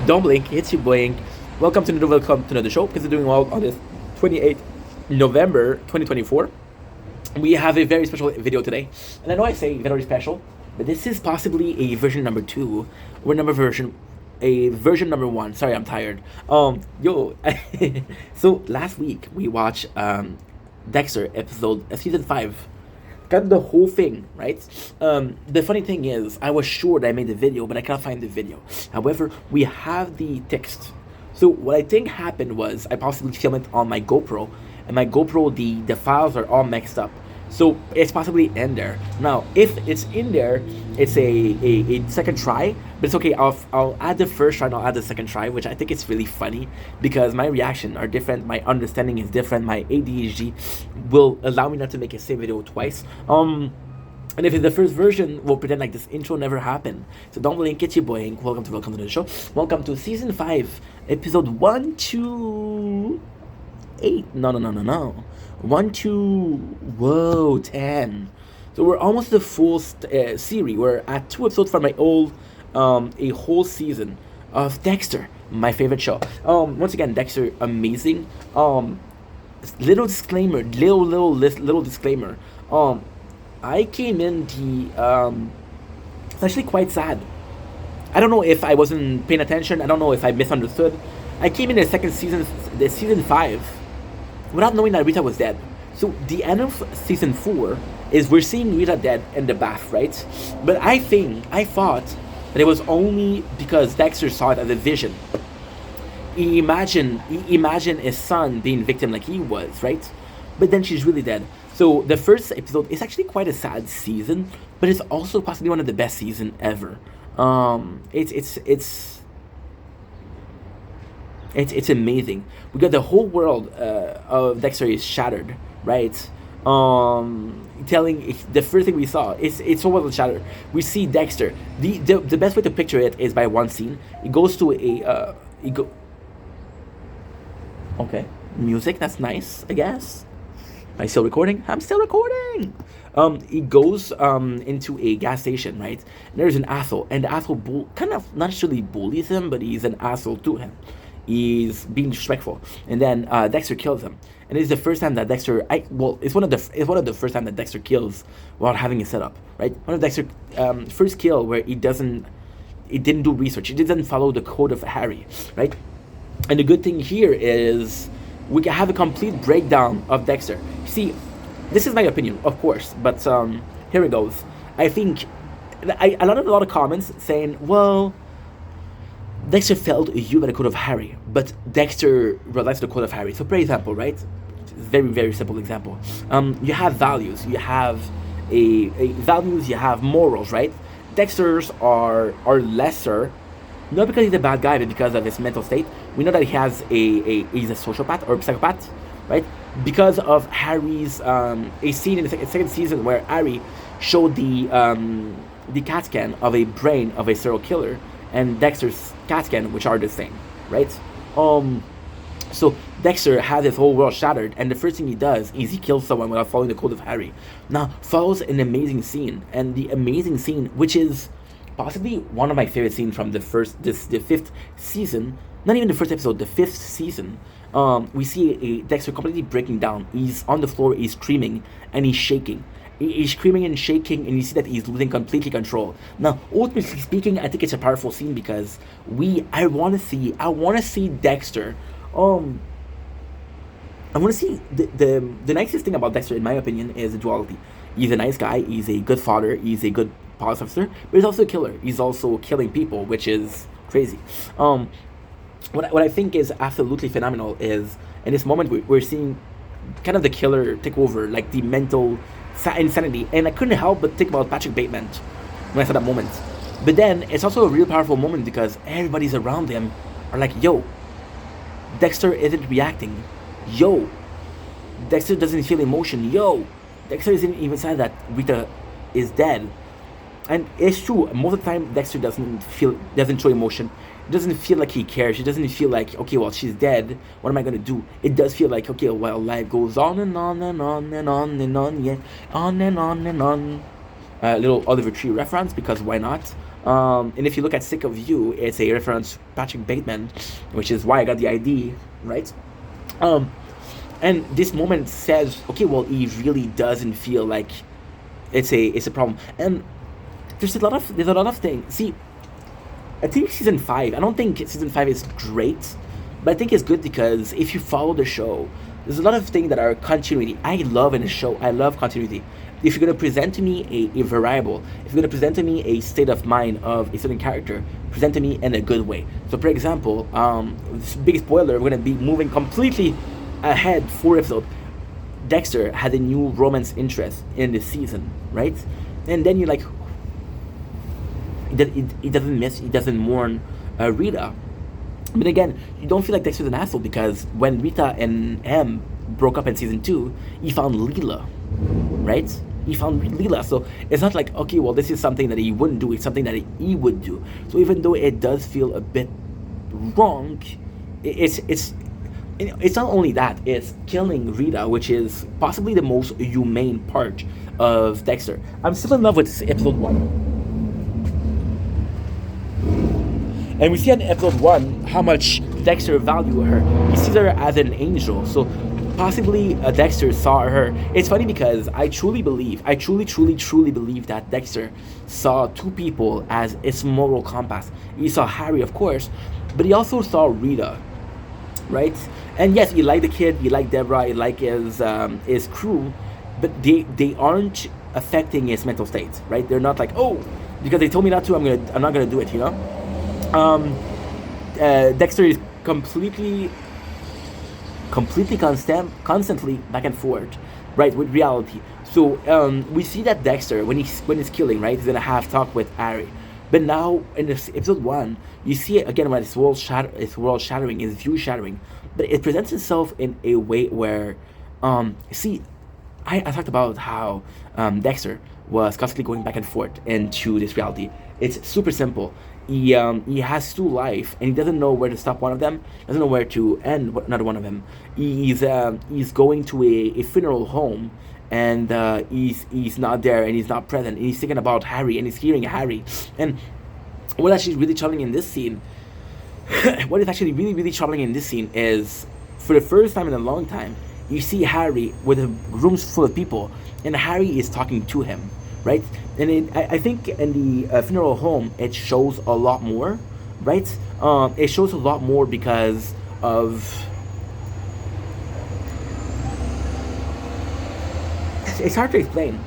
Don't blink, it's your blink. Welcome to another show because we're doing well on this 28th November 2024. We have a very special video today, and I know I say very special, but this is possibly a version number two or a version number one. Sorry, I'm tired. Yo, so last week we watched Dexter episode season 5. Got the whole thing, right? The funny thing is, I was sure that I made the video, but I cannot find the video. However, we have the text. So what I think happened was I possibly filmed it on my GoPro, and my GoPro, the files are all mixed up. So it's possibly in there. Now, if it's in there, it's a second try, but it's okay. I'll add the first try and I'll add the second try, which I think is really funny because my reaction are different, my understanding is different, my ADHD will allow me not to make a same video twice. And if it's the first version, we'll pretend like this intro never happened. So don't blink, it's your boy. Welcome to the show. Welcome to season 5, episode 1 to 8. No. 1 to, whoa, 10. So we're almost the full series. We're at 2 episodes from my old, a whole season of Dexter, my favorite show. Once again, Dexter, amazing. Little disclaimer, little disclaimer. I came in it's actually quite sad. I don't know if I wasn't paying attention. I don't know if I misunderstood. I came in the season 5, without knowing that Rita was dead. So the end of season 4 is we're seeing Rita dead in the bath, right? But I thought that it was only because Dexter saw it as a vision. He imagined his son being victim like he was, right? But then she's really dead. So the first episode is actually quite a sad season, but it's also possibly one of the best season ever. It's amazing. We got the whole world of Dexter is shattered, right? Telling the first thing we saw it's so well shattered. We see Dexter. The best way to picture it is by one scene. It goes to okay, music. That's nice, I guess. Am I still recording? I'm still recording. He goes into a gas station, right? And there's an asshole, and the asshole kind of not necessarily bullies him, but he's an asshole to him. He's being disrespectful, and then Dexter kills him. And it's the first time that it's one of the first time that Dexter kills without having it set up, right? One of Dexter's first kill where he didn't do research, he didn't follow the code of Harry, right? And the good thing here is we can have a complete breakdown of Dexter. See, this is my opinion, of course, but here it goes. I think a lot of comments saying, well, Dexter failed you by the code of Harry, but Dexter relies on the code of Harry. So, for example, right? Very, very simple example. You have values, you have values, you have morals, right? Dexter's are lesser, not because he's a bad guy, but because of his mental state. We know that he's a sociopath or a psychopath, right? Because of Harry's a scene in the second season where Harry showed the CAT scan of a brain of a serial killer and Dexter's CAT scan, which are the same, right? So Dexter has his whole world shattered, and the first thing he does is he kills someone without following the code of Harry. Now follows an amazing scene, and the amazing scene, which is possibly one of my favorite scenes from the 5th season, not even the first episode, the 5th season. We see a Dexter completely breaking down. He's on the floor, he's screaming, and he's shaking. He's screaming and shaking, and you see that he's losing completely control. Now, ultimately speaking, I think it's a powerful scene because I want to see Dexter. I want to see the nicest thing about Dexter, in my opinion, is the duality. He's a nice guy. He's a good father. He's a good police officer, but he's also a killer. He's also killing people, which is crazy. What I think is absolutely phenomenal is in this moment we're seeing kind of the killer take over, like the mental insanity, and I couldn't help but think about Patrick Bateman when I saw that moment. But then it's also a real powerful moment because everybody's around him are like, yo, Dexter isn't reacting. Yo, Dexter doesn't feel emotion. Yo, Dexter isn't even sad that Rita is dead. And it's true, most of the time Dexter doesn't show emotion. It doesn't feel like he cares. It doesn't feel like, okay, well, she's dead, what am I gonna do? It does feel like, okay, well, life goes on and on and on and on and on, yeah, on and on and on. Little Oliver Tree reference, because why not? And if you look at Sick of You, it's a reference to Patrick Bateman, which is why I got the ID, right? Um, and this moment says, okay, well, he really doesn't feel like it's a problem. And there's a lot of things. See, I think season five. I don't think season five is great, but I think it's good because if you follow the show, there's a lot of things that are continuity. I love in a show. I love continuity. If you're gonna present to me a variable, if you're gonna present to me a state of mind of a certain character, present to me in a good way. So, for example, this big spoiler, we're gonna be moving completely ahead 4 episodes. Dexter had a new romance interest in this season, right? And then you're like, he doesn't miss, he doesn't mourn Rita. But again, you don't feel like Dexter's an asshole because when Rita and M broke up in season 2, he found Leela, right? He found Leela. So it's not like, okay, well, this is something that he wouldn't do, it's something that he would do. So even though it does feel a bit wrong, it's not only that, it's killing Rita, which is possibly the most humane part of Dexter. I'm still in love with episode 1. And we see in episode 1 how much Dexter valued her. He sees her as an angel. So possibly Dexter saw her. It's funny because I truly believe that Dexter saw two people as its moral compass. He saw Harry, of course, but he also saw Rita, right? And yes, he liked the kid, he liked Deborah, he liked his crew, but they aren't affecting his mental state, right? They're not like, oh, because they told me not to, I'm not gonna do it, you know? Dexter is constantly constantly back and forth, right, with reality. So we see that Dexter, when he's killing, right, he's gonna have talk with Harry. But now in this episode 1, you see it again when it's world shattering, his view shattering. But it presents itself in a way where, see, I talked about how Dexter was constantly going back and forth into this reality. It's super simple. He has two life and he doesn't know where to stop one of them, doesn't know where to end another one of them. He's going to a funeral home and he's not there and he's not present and he's thinking about Harry and he's hearing Harry. And what actually really troubling in this scene what is actually really, really troubling in this scene is, for the first time in a long time, you see Harry with a room full of people, and Harry is talking to him, right? And I think in the funeral home, it shows a lot more, right? It shows a lot more because of... It's hard to explain.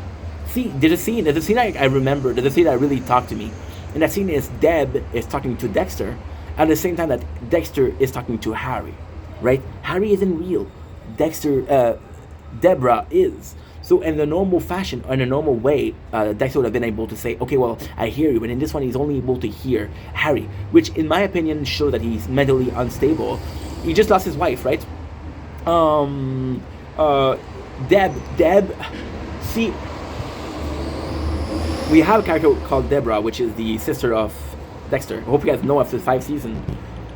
See, there's a scene I remember, there's a scene that really talked to me. And that scene is Deb is talking to Dexter, at the same time that Dexter is talking to Harry, right? Harry isn't real. Deborah is. So in the normal fashion, or in a normal way, Dexter would have been able to say, okay, well, I hear you. But in this one, he's only able to hear Harry, which in my opinion shows that he's mentally unstable. He just lost his wife, right? Deb, see, we have a character called Deborah, which is the sister of Dexter. I hope you guys know after 5 seasons.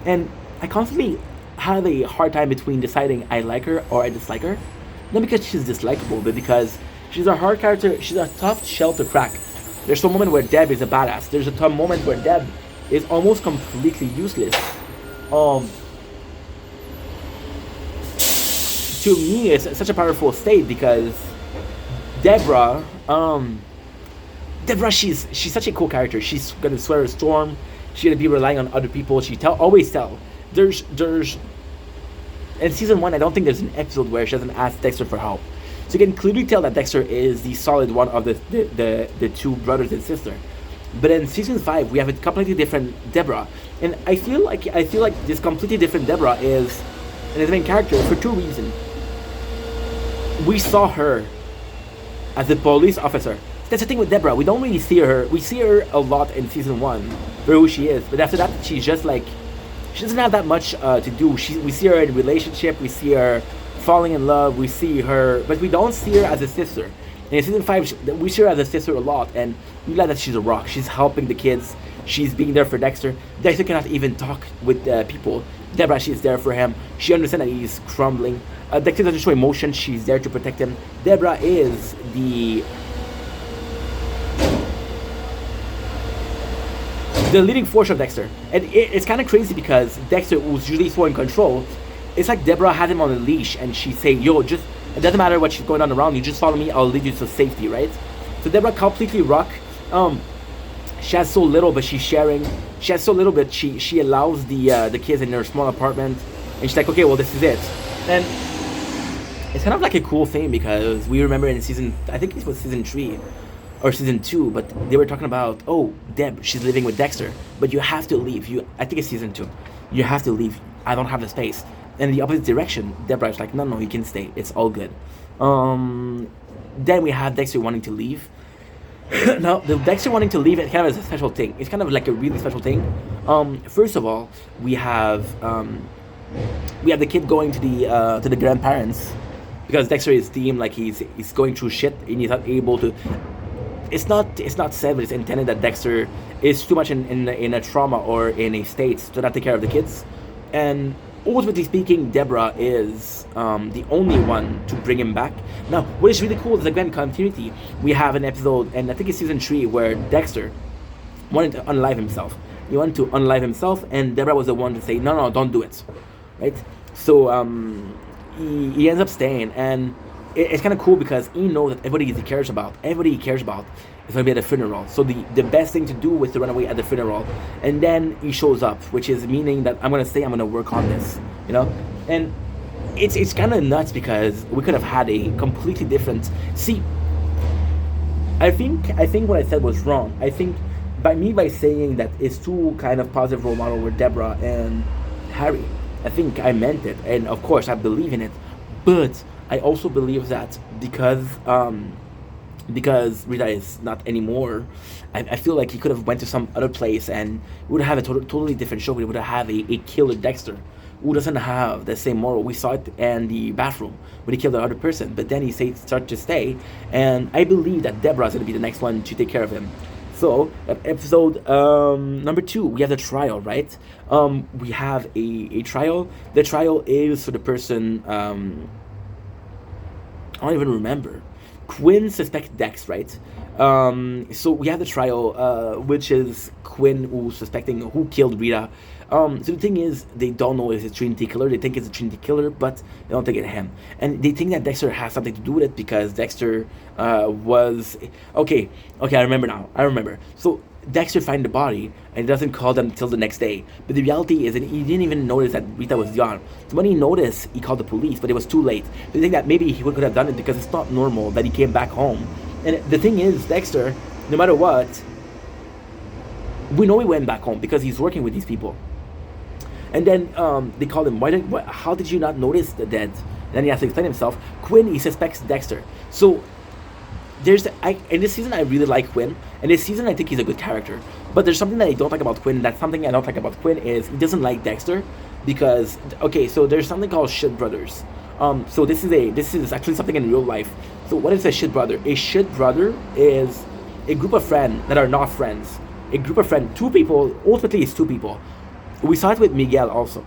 And I constantly have a hard time between deciding I like her or I dislike her. Not because she's dislikable, but because she's a hard character. She's a tough shell to crack. There's some moment where Deb is a badass. There's a tough moment where Deb is almost completely useless. To me, it's such a powerful state because Deborah, she's such a cool character. She's gonna swear a storm. She's gonna be relying on other people. Always tell. There's in season 1, I don't think there's an episode where she doesn't ask Dexter for help. So you can clearly tell that Dexter is the solid one of the two brothers and sister. But in season 5, we have a completely different Deborah, and I feel like this completely different Deborah is the main character for 2 reasons. We saw her as a police officer. That's the thing with Deborah. We don't really see her. We see her a lot in season 1 for who she is, but after that, she's just like, she doesn't have that much to do. We see her in a relationship. We see her falling in love. We see her, but we don't see her as a sister. And in season 5, we see her as a sister a lot, and we realize that she's a rock. She's helping the kids. She's being there for Dexter. Dexter cannot even talk with people. Deborah, she's there for him. She understands that he's crumbling. Dexter doesn't show emotion. She's there to protect him. Deborah is the... the leading force of Dexter. And it's kind of crazy because Dexter was usually so in control. It's like Deborah had him on a leash and she say, yo, just, it doesn't matter what she's going on around you, just follow me, I'll lead you to safety, right? So Deborah completely rock. She has so little, but she's sharing. She has so little, but she allows the kids in her small apartment, and she's like, okay, well, this is it. And it's kind of like a cool thing because we remember in season, I think it was season 3 or season 2, but they were talking about, oh, Deb, she's living with Dexter, but you have to leave. I think it's season 2. You have to leave. I don't have the space. And in the opposite direction, Deborah's like, no, you can stay. It's all good. Then we have Dexter wanting to leave. Now, the Dexter wanting to leave, it kind of is a special thing. It's kind of like a really special thing. First of all, we have the kid going to the grandparents because Dexter is deemed like he's going through shit and he's not able to. It's not said, but it's intended that Dexter is too much in a trauma or in a state to not take care of the kids, and ultimately speaking, Deborah is the only one to bring him back. Now, what is really cool is, again, continuity. We have an episode, and I think it's season 3, where Dexter wanted to unalive himself. He wanted to unalive himself, and Deborah was the one to say, no, don't do it, right? So he ends up staying, and it's kind of cool because he knows that everybody he cares about is going to be at the funeral. So the best thing to do was to run away at the funeral, and then he shows up, which is meaning that I'm going to stay, I'm going to work on this, and it's kind of nuts because we could have had a completely different. See, I think what I said was wrong. I think by saying that it's two kind of positive role model with Deborah and Harry, I think I meant it, and of course I believe in it, but I also believe that because Rita is not anymore, I feel like he could have went to some other place and we would have a totally different show. We would have a killer Dexter who doesn't have the same moral. We saw it in the bathroom when he killed the other person, but then he started to stay, and I believe that Deborah is going to be the next one to take care of him. So, episode number 2, we have the trial, right? We have a trial. The trial is for the person, I don't even remember. Quinn suspects Dex, right? So we have the trial, which is Quinn who's suspecting who killed Rita. So the thing is, they don't know it's a Trinity killer. They think it's a Trinity killer, but they don't think it's him. And they think that Dexter has something to do with it because Dexter was... Okay, I remember now. So Dexter finds the body and doesn't call them until the next day. But the reality is that he didn't even notice that Rita was gone. So when he noticed, he called the police, but it was too late. They think that maybe he could have done it because it's not normal that he came back home. And the thing is, Dexter, no matter what, we know he went back home because he's working with these people. And then they call him, how did you not notice the dead? And then he has to explain himself. Quinn, he suspects Dexter. So in this season, I really like Quinn. And this season, I think he's a good character. But there's something that I don't like about Quinn. That's something I don't like about Quinn is he doesn't like Dexter because, so there's something called shit brothers. So this is actually something in real life. So what is a shit brother? A shit brother is a group of friends that are not friends. A group of friends, 2 people, ultimately it's 2 people. We saw it with Miguel also.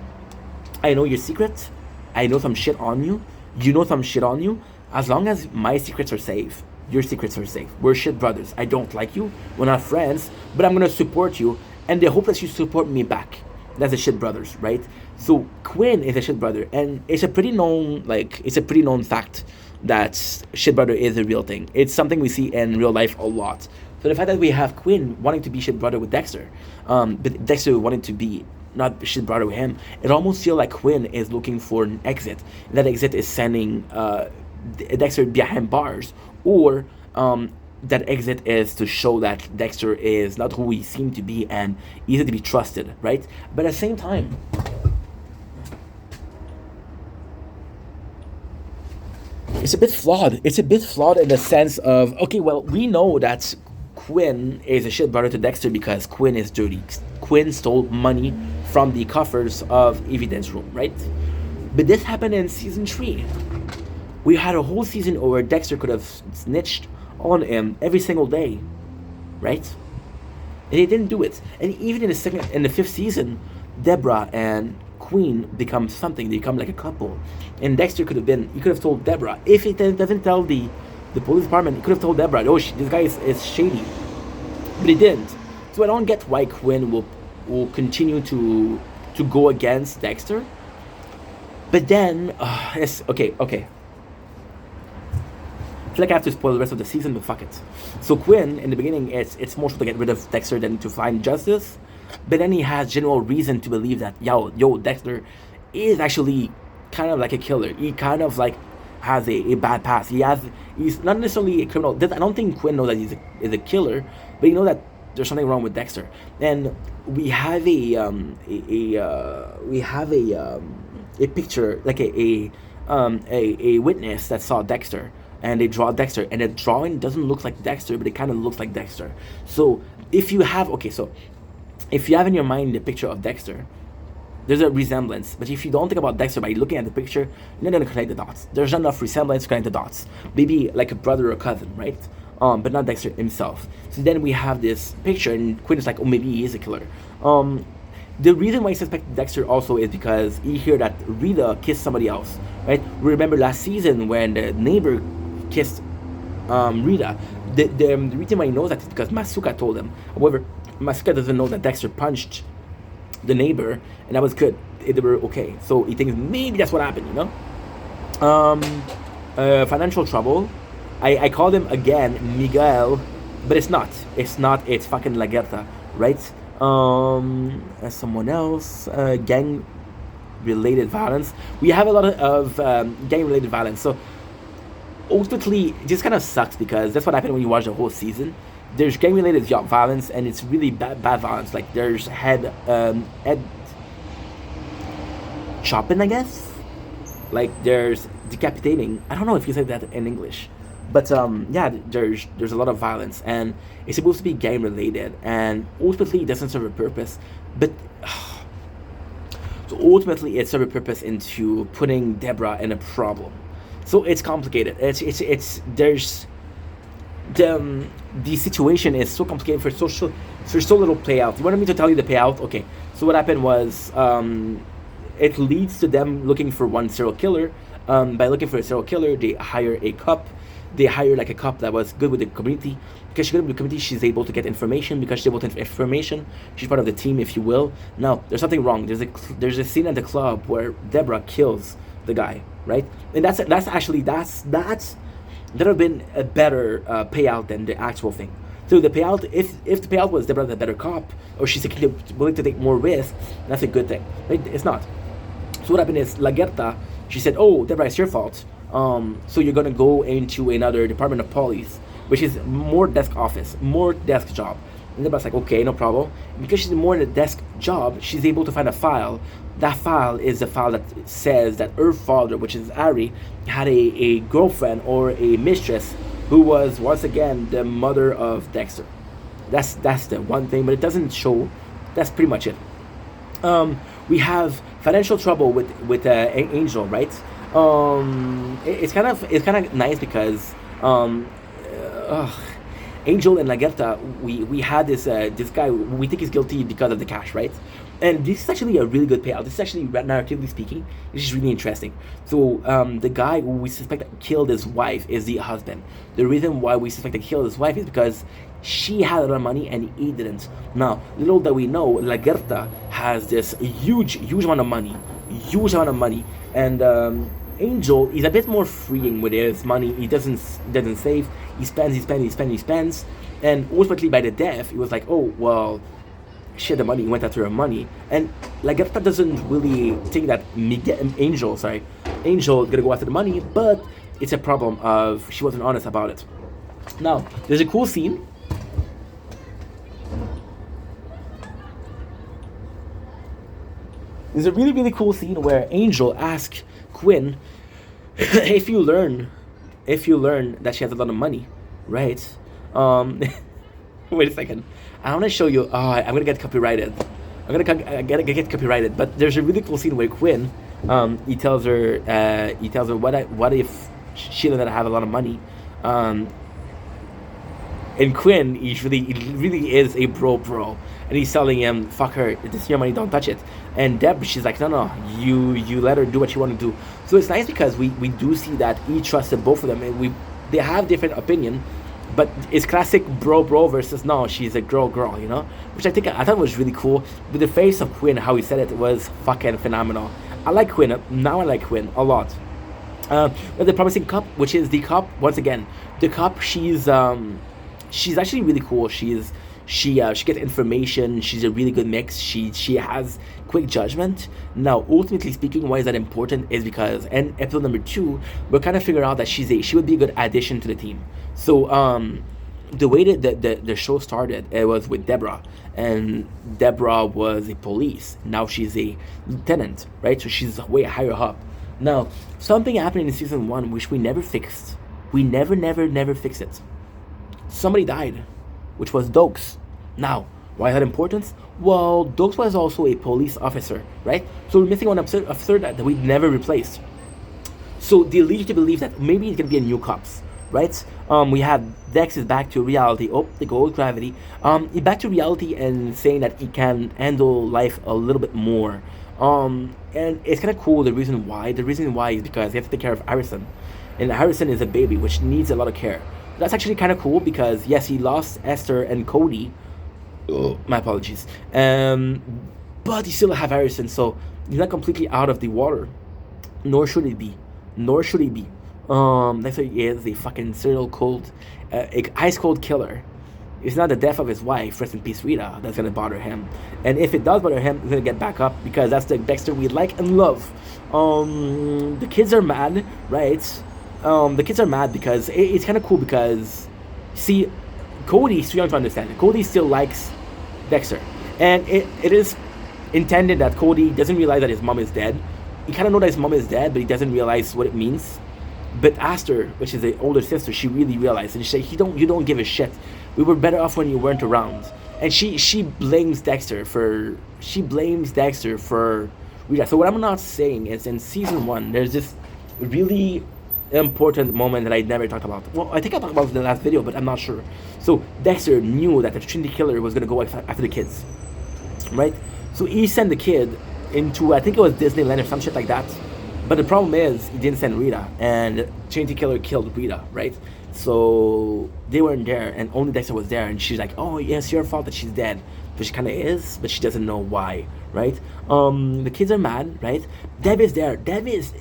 I know your secret. I know some shit on you. You know some shit on you. As long as my secrets are safe, your secrets are safe. We're shit brothers. I don't like you. We're not friends, but I'm going to support you. And they hope that you support me back. That's the shit brothers, right? So Quinn is a shit brother. And it's a pretty known fact that shit brother is a real thing. It's something we see in real life a lot. So the fact that we have Quinn wanting to be shit brother with Dexter, but Dexter wanting to be not shit brother with him, it almost feels like Quinn is looking for an exit. That exit is sending Dexter behind bars, or that exit is to show that Dexter is not who he seemed to be and easy to be trusted, right? But at the same time, it's a bit flawed. It's a bit flawed in the sense of, okay, well, we know that Quinn is a shit brother to Dexter because Quinn is dirty. Quinn stole money from the coffers of evidence room, right? But this happened in season 3. We had a whole season where Dexter could have snitched on him every single day, right? And he didn't do it. And even in the 5th season, Deborah and Queen become something. They become like a couple. And Dexter could have told Deborah, if he doesn't tell the police department, he could have told Deborah, oh, this guy is shady. But he didn't. So I don't get why Quinn will continue to go against Dexter. But then, it's okay. Okay, I feel like I have to spoil the rest of the season, but fuck it. So Quinn, in the beginning, it's more so to get rid of Dexter than to find justice. But then he has general reason to believe that yo Dexter is actually kind of like a killer. He kind of like has a bad past. He's not necessarily a criminal. I don't think Quinn knows that is a killer, but you know that there's something wrong with Dexter. And we have a picture, like a witness that saw Dexter, and they draw Dexter, and the drawing doesn't look like Dexter, but it kind of looks like Dexter. So if you have in your mind the picture of Dexter, there's a resemblance. But if you don't think about Dexter by looking at the picture, you're not gonna connect the dots. There's not enough resemblance to connect the dots. Maybe like a brother or cousin, right? But not Dexter himself. So then we have this picture, and Quinn is like, oh, maybe he is a killer. The reason why he suspected Dexter also is because he heard that Rita kissed somebody else, right? Remember last season when the neighbor kissed Rita. The reason why he knows that is because Masuka told him. However, Masuka doesn't know that Dexter punched the neighbor, and that was good. They were okay. So he thinks maybe that's what happened, you know? Financial trouble. I called him again Miguel, but it's not. It's fucking Lagerta, right? Someone else. Gang related violence. We have a lot of gang related violence. So ultimately, it just kind of sucks because that's what happened when you watch the whole season. There's gang related violence, and it's really bad violence. Like there's head chopping, I guess. Like there's decapitating. I don't know if you say that in English, but yeah, there's a lot of violence, and it's supposed to be gang related, and ultimately it doesn't serve a purpose. But so ultimately it serves a purpose into putting Deborah in a problem. So it's complicated. It's there's the situation is so complicated for so little play out. You wanted me to tell you the payout? Okay. So what happened was it leads to them looking for one serial killer. By looking for a serial killer, they hire a cop. They hire like a cop that was good with the community. Because she's good with the community, she's able to get information. Because she's able to get information, she's part of the team, if you will. Now, there's something wrong. There's a scene at the club where Deborah kills the guy, right? And that would have been a better payout than the actual thing. So the payout, if the payout was Deborah the better cop, or she's willing to take more risk, that's a good thing. Right? It's not. So what happened is Lagerta, she said, "Oh, Deborah, it's your fault. So you're gonna go into another department of police, which is more desk job." And Deborah's like, "Okay, no problem." Because she's more in a desk job, she's able to find a file. That file is the file that says that her father, which is Ari, had a girlfriend or a mistress who was once again the mother of Dexter. That's the one thing, but it doesn't show. That's pretty much it. We have financial trouble with Angel, right? It's kind of nice because Angel and Lagerta, we had this guy, we think he's guilty because of the cash, right? And this is actually a really good payout. This is actually, narratively speaking, this is really interesting. So the guy who we suspect killed his wife is the husband. The reason why we suspect he killed his wife is because she had a lot of money and he didn't. Now, little that we know, Lagerta has this huge amount of money, and Angel is a bit more freeing with his money. He doesn't save. He spends, and ultimately by the death, it was like, oh well, she had the money. He went after her money, and Lagerta doesn't really think that Angel gonna go after the money, but it's a problem of she wasn't honest about it. Now, there's a cool scene. There's a really cool scene where Angel asks Quinn, if you learn that she has a lot of money, right? Wait a second. I want to show you. Oh, I'm gonna get copyrighted. I'm gonna get copyrighted. But there's a really cool scene where Quinn, he tells her, what if she learned that I have a lot of money, and Quinn, he really is a bro, and he's telling him, fuck her, this is your money, don't touch it. And Deb, she's like, no, you let her do what she want to do. So it's nice because we do see that he trusted both of them, and they have different opinion, but it's classic bro versus no, she's a girl, which I thought was really cool. But the face of Quinn, how he said it, was fucking phenomenal. I like Quinn. Now I like Quinn a lot. But the promising cop, which is the cop once again. The cop, she's actually really cool. She gets information. She's a really good mix. She has quick judgment. Now, ultimately speaking, why is that important? Is because in episode number 2, we're kind of figuring out that she would be a good addition to the team. So the way that the show started, it was with Deborah, and Deborah was a police. Now she's a lieutenant, right? So she's way higher up. Now, something happened in season 1 which we never fixed. We never fixed it. Somebody died, which was Dokes. Now, why is that important? Well, Dokes was also a police officer, right? So we're missing one officer that we never replaced. So they lead you to believe that maybe it's gonna be a new cops, right? We have Dex is back to reality. Oh, the gold gravity. He's back to reality and saying that he can handle life a little bit more. And it's kind of cool. The reason why is because he has to take care of Harrison, and Harrison is a baby which needs a lot of care. That's actually kind of cool because yes, he lost Esther and Cody. Oh, my apologies. But he still have Harrison, so he's not completely out of the water. Nor should he be. That's why he is a fucking serial cold, ice cold killer. It's not the death of his wife, rest in peace Rita, that's gonna bother him. And if it does bother him, he's gonna get back up because that's the Dexter we like and love. The kids are mad, right? The kids are mad because it's kind of cool because, see, Cody's too young to understand it. Cody still likes Dexter. And it is intended that Cody doesn't realize that his mom is dead. He kind of knows that his mom is dead, but he doesn't realize what it means. But Aster, which is the older sister, she really realized, and she said, "You don't give a shit. We were better off when you weren't around." And she blames Dexter for Rita. So what I'm not saying is, in season 1, there's this really important moment that I never talked about. Well, I think I talked about it in the last video, but I'm not sure. So Dexter knew that the Trinity Killer was gonna go after the kids, right? So he sent the kid into, I think it was Disneyland or some shit like that. But the problem is, he didn't send Rita, and Trinity Killer killed Rita, right? So they weren't there, and only Dexter was there, and she's like, "Oh, yes, your fault that she's dead." But she kind of is, but she doesn't know why, right? The kids are mad, right? Deb is there. Deb is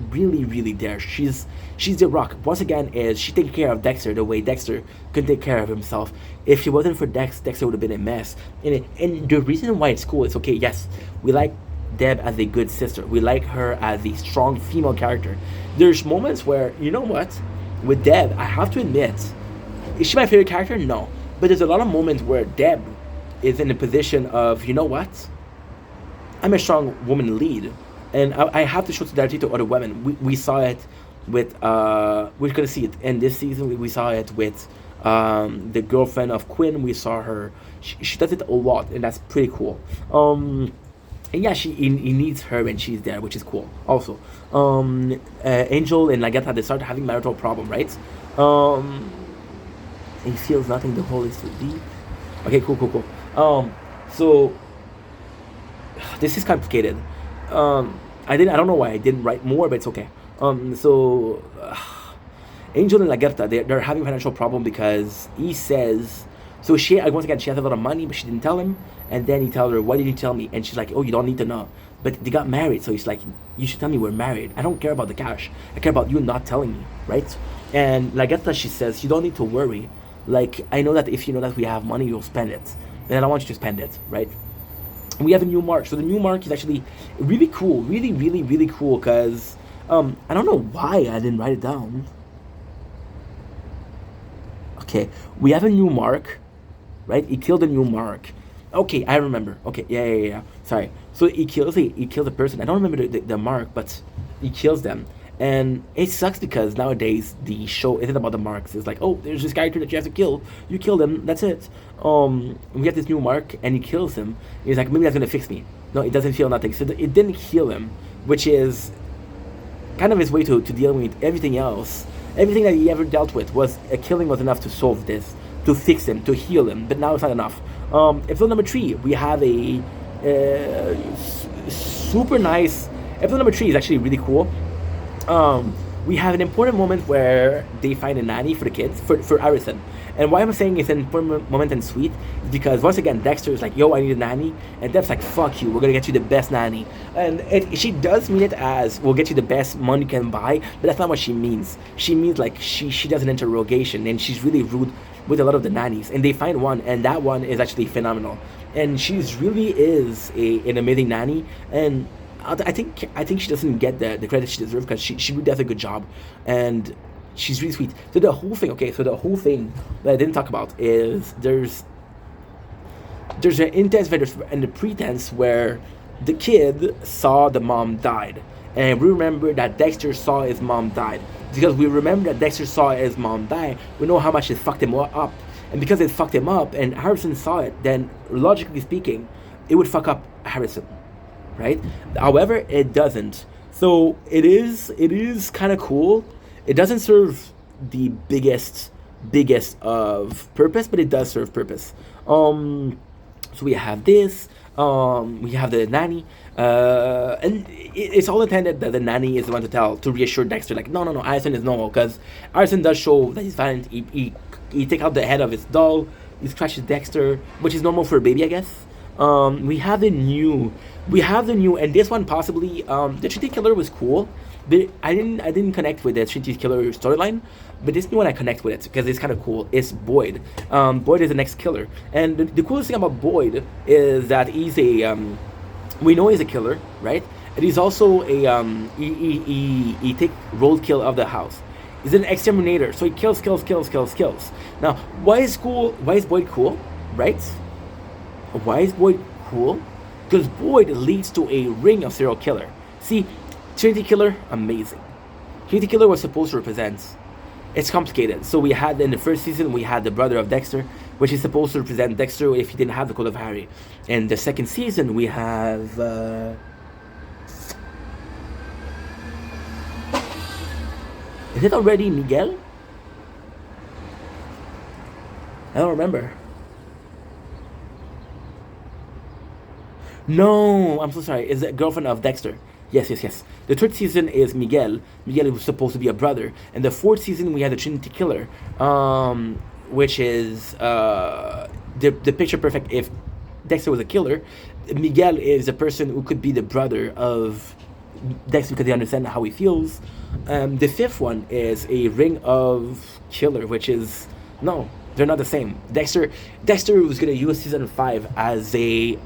really there. She's the rock. Once again, is she taking care of Dexter the way Dexter couldn't take care of himself. If she wasn't for Dexter would have been a mess. And the reason why it's cool is, okay, yes, we like Deb as a good sister. We like her as a strong female character. There's moments where, you know what? With Deb, I have to admit, is she my favorite character? No. But there's a lot of moments where Deb is in a position of, you know what? I'm a strong woman lead. And I have to show solidarity to other women. We saw it with, we're going to see it in this season. We saw it with the girlfriend of Quinn. We saw her. She does it a lot, and that's pretty cool. And yeah, he needs her when she's there, which is cool. Also, Angel and Agatha, they start having marital problem, right? He feels nothing. The hole is too deep. Okay, cool. So this is complicated. I don't know why I didn't write more, but it's okay. Angel and Agatha, they're having a financial problem because he says. So once again, she has a lot of money, but she didn't tell him. And then he tells her, "Why didn't you tell me?" And she's like, "Oh, you don't need to know." But they got married, so he's like, "You should tell me we're married. I don't care about the cash. I care about you not telling me, right?" And Lagertha, she says, "You don't need to worry. Like, I know that if you know that we have money, you'll spend it. And I don't want you to spend it, right?" And we have a new mark. So the new mark is actually really cool. Really cool, because I don't know why I didn't write it down. Okay, we have a new mark. Right, he killed a new mark. Okay, I remember. Okay, yeah. Sorry. So he kills a person. I don't remember the mark, but he kills them, and it sucks because nowadays the show isn't about the marks. It's like, oh, there's this character that you have to kill. You kill them. That's it. We have this new mark, and he kills him. He's like, maybe that's gonna fix me. No, it doesn't feel nothing. So it didn't heal him, which is kind of his way to deal with everything else. Everything that he ever dealt with was a killing was enough to solve this. To fix him, to heal him, but now it's not enough. Episode number 3, we have a super nice. Episode number 3 is actually really cool. we have an important moment where they find a nanny for the kids, for Harrison. And why I'm saying it's an important moment and sweet is because once again Dexter is like, "Yo, I need a nanny," and Deb's like, "Fuck you, we're gonna get you the best nanny." And she does mean it as, "We'll get you the best money can buy," but that's not what she means. She means like she does an interrogation and she's really rude with a lot of the nannies. And they find one, and that one is actually phenomenal. And she's really is an amazing nanny. And I think she doesn't get the credit she deserves because she really does a good job, and she's really sweet. So the whole thing, okay, so the whole thing that I didn't talk about is there's an intense and the pretense where the kid saw the mom died, and we remember that Dexter saw his mom died. Because we remember that Dexter saw his mom die, we know how much it fucked him up, and because it fucked him up, and Harrison saw it, then logically speaking, it would fuck up Harrison, right? However, it doesn't. So it is kind of cool. It doesn't serve the biggest of purpose, but it does serve purpose. So we have this. We have the nanny, and it's all intended that the nanny is the one to reassure Dexter, like, no, Addison is normal, because Addison does show that he's violent. He take out the head of his doll. He scratches Dexter, which is normal for a baby, I guess. We have the new, and this one possibly, the Trinity Killer was cool. I didn't connect with the Trinity Killer storyline, but this new one I connect with it because it's kind of cool. It's Boyd. Boyd is the next killer, and the coolest thing about Boyd is that he's we know he's a killer, right? And he's also he take roadkill of the house. He's an exterminator, so he kills. Now, why is Boyd cool, right? Why is Boyd cool? Because Boyd leads to a ring of serial killer. See, Trinity Killer, amazing. Trinity Killer was supposed to represent. It's complicated. So we had in the first season, we had the brother of Dexter, which is supposed to represent Dexter if he didn't have the Code of Harry. In the second season, we have. Is it already Miguel? I don't remember. No, I'm so sorry. It's the girlfriend of Dexter. Yes. The third season is Miguel. Miguel was supposed to be a brother. And the fourth season, we had the Trinity Killer, which is the picture perfect if Dexter was a killer. Miguel is a person who could be the brother of Dexter because they understand how he feels. The fifth one is a ring of killer, which is no, they're not the same. Dexter was gonna use season 5 as a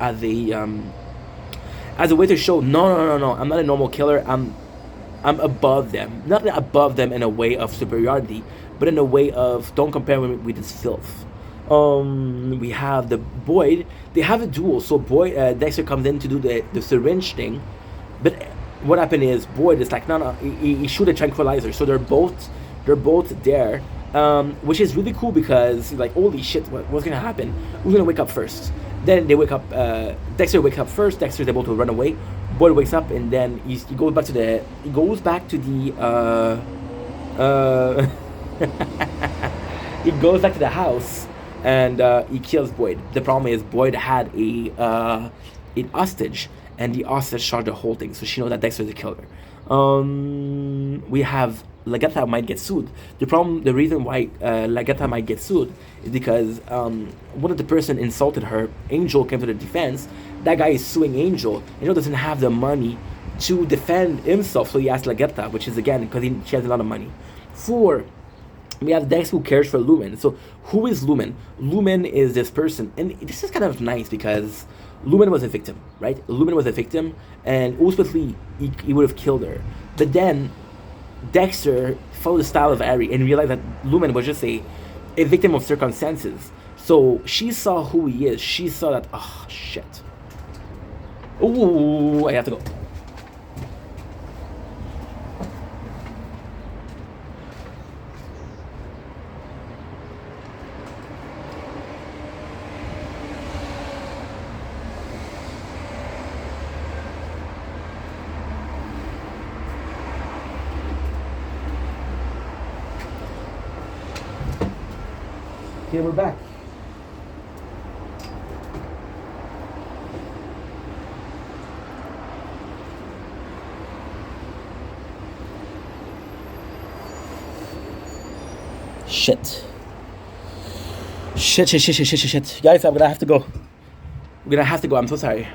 way to show no, I'm not a normal killer. I'm above them, not above them in a way of superiority, but in a way of don't compare me with this filth. We have the Boyd. They have a duel. So Dexter comes in to do the syringe thing, but what happened is Boyd is like no, he shoot a tranquilizer. So they're both there, which is really cool because like holy shit, what's gonna happen? Who's gonna wake up first? Then they wake up. Dexter wakes up first. Dexter's able to run away. Boyd wakes up and then he goes back to the he goes back to the house and he kills Boyd. The problem is Boyd had an hostage, and the hostage shot the whole thing, so she knows that Dexter's the killer. We have Lagatha might get sued. The reason why Lagatha might get sued is because one of the person insulted her. Angel came to the defense. That guy is suing Angel. Angel doesn't have the money to defend himself, so he asked Lagatha, which is again because she has a lot of money. 4. We have Dex who cares for Lumen. So who is Lumen? Lumen is this person, and this is kind of nice because Lumen was a victim, right? Lumen was a victim, and ultimately he would have killed her. But then Dexter followed the style of Harry and realized that Lumen was just a victim of circumstances. So she saw who he is. She saw that, oh, shit. Ooh, I have to go. Okay, we're back. Shit. Shit. Guys, I'm gonna have to go. I'm so sorry.